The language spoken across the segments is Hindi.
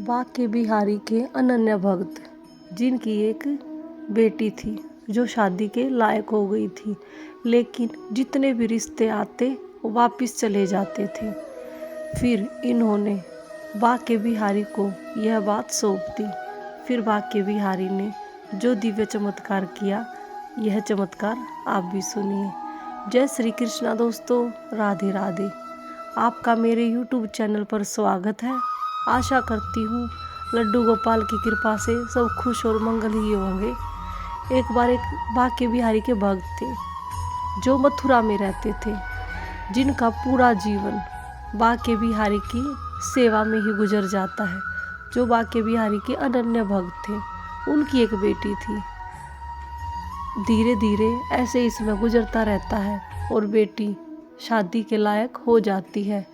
बांके बिहारी के अनन्य भक्त, जिनकी एक बेटी थी जो शादी के लायक हो गई थी, लेकिन जितने भी रिश्ते आते वो वापस चले जाते थे। फिर इन्होंने बांके बिहारी को यह बात सौंप दी। फिर बांके बिहारी ने जो दिव्य चमत्कार किया, यह चमत्कार आप भी सुनिए। जय श्री कृष्णा दोस्तों, राधे राधे। आपका मेरे YouTube चैनल पर स्वागत है। आशा करती हूँ लड्डू गोपाल की कृपा से सब खुश और मंगल ही होंगे। एक बार एक बांके बिहारी के भक्त थे जो मथुरा में रहते थे, जिनका पूरा जीवन बांके बिहारी की सेवा में ही गुजर जाता है। जो बांके बिहारी के अनन्य भक्त थे, उनकी एक बेटी थी। धीरे धीरे ऐसे ही समय गुजरता रहता है और बेटी शादी के लायक हो जाती है।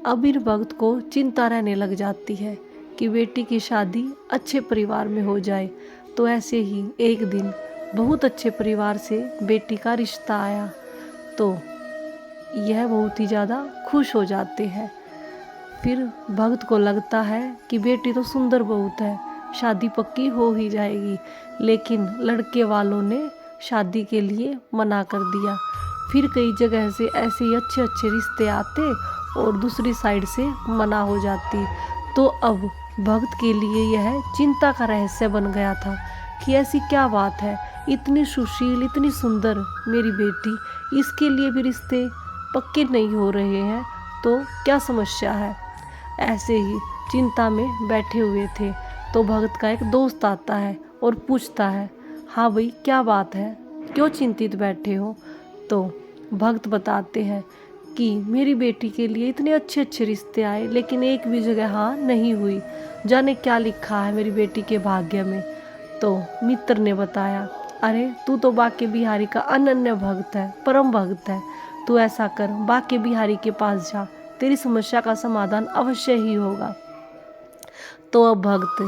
अब इन भक्त को चिंता रहने लग जाती है कि बेटी की शादी अच्छे परिवार में हो जाए। तो ऐसे ही एक दिन बहुत अच्छे परिवार से बेटी का रिश्ता आया, तो यह बहुत ही ज़्यादा खुश हो जाते हैं। फिर भक्त को लगता है कि बेटी तो सुंदर बहुत है, शादी पक्की हो ही जाएगी, लेकिन लड़के वालों ने शादी के लिए मना कर दिया। फिर कई जगह से ऐसे ही अच्छे अच्छे रिश्ते आते और दूसरी साइड से मना हो जाती। तो अब भक्त के लिए यह चिंता का रहस्य बन गया था कि ऐसी क्या बात है, इतनी सुशील इतनी सुंदर मेरी बेटी, इसके लिए भी रिश्ते पक्के नहीं हो रहे हैं, तो क्या समस्या है। ऐसे ही चिंता में बैठे हुए थे तो भक्त का एक दोस्त आता है और पूछता है, हाँ भाई क्या बात है, क्यों चिंतित बैठे हो। तो भक्त बताते हैं कि मेरी बेटी के लिए इतने अच्छे अच्छे रिश्ते आए, लेकिन एक भी जगह हाँ नहीं हुई, जाने क्या लिखा है मेरी बेटी के भाग्य में। तो मित्र ने बताया, अरे तू तो बांके बिहारी का अनन्य भक्त है, परम भक्त है, तू ऐसा कर बांके बिहारी के पास जा, तेरी समस्या का समाधान अवश्य ही होगा। तो अब भक्त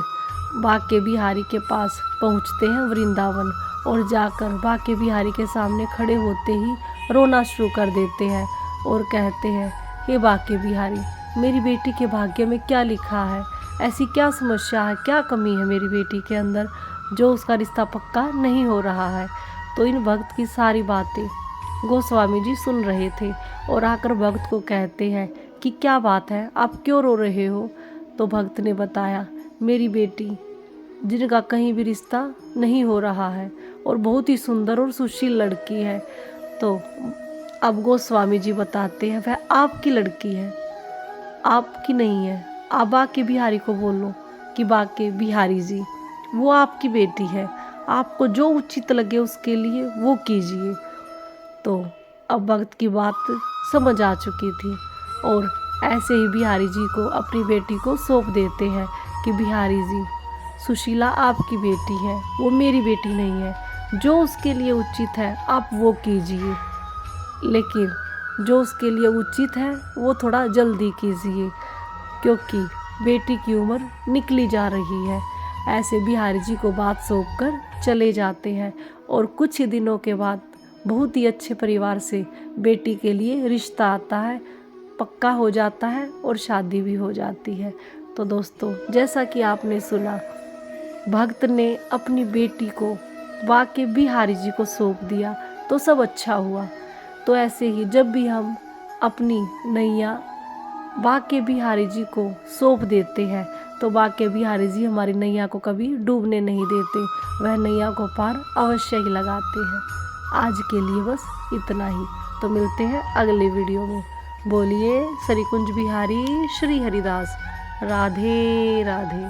बांके बिहारी के पास पहुँचते हैं वृंदावन, और जाकर बांके बिहारी के सामने खड़े होते ही रोना शुरू कर देते हैं और कहते हैं, हे बांके बिहारी, मेरी बेटी के भाग्य में क्या लिखा है, ऐसी क्या समस्या है, क्या कमी है मेरी बेटी के अंदर जो उसका रिश्ता पक्का नहीं हो रहा है। तो इन भक्त की सारी बातें गोस्वामी जी सुन रहे थे और आकर भक्त को कहते हैं कि क्या बात है, आप क्यों रो रहे हो। तो भक्त ने बताया, मेरी बेटी जिनका कहीं भी रिश्ता नहीं हो रहा है और बहुत ही सुंदर और सुशील लड़की है। तो अब गोस्वामी जी बताते हैं, वह आपकी लड़की है, आपकी नहीं है। आप बांके बिहारी को बोलो कि बांके बिहारी जी, वो आपकी बेटी है, आपको जो उचित लगे उसके लिए वो कीजिए। तो अब भक्त की बात समझ आ चुकी थी और ऐसे ही बिहारी जी को अपनी बेटी को सौंप देते हैं कि बिहारी जी, सुशीला आपकी बेटी है, वो मेरी बेटी नहीं है, जो उसके लिए उचित है आप वो कीजिए, लेकिन जो उसके लिए उचित है वो थोड़ा जल्दी कीजिए, क्योंकि बेटी की उम्र निकली जा रही है। ऐसे बिहारी जी को बात सौंप कर चले जाते हैं और कुछ ही दिनों के बाद बहुत ही अच्छे परिवार से बेटी के लिए रिश्ता आता है, पक्का हो जाता है और शादी भी हो जाती है। तो दोस्तों, जैसा कि आपने सुना, भक्त ने अपनी बेटी को बांके बिहारी जी को सौंप दिया तो सब अच्छा हुआ। तो ऐसे ही जब भी हम अपनी नैया बांके बिहारी जी को सौंप देते हैं तो बांके बिहारी जी हमारी नैया को कभी डूबने नहीं देते, वह नैया को पार अवश्य ही लगाते हैं। आज के लिए बस इतना ही, तो मिलते हैं अगले वीडियो में। बोलिए श्री कुंज बिहारी श्री हरिदास, राधे राधे।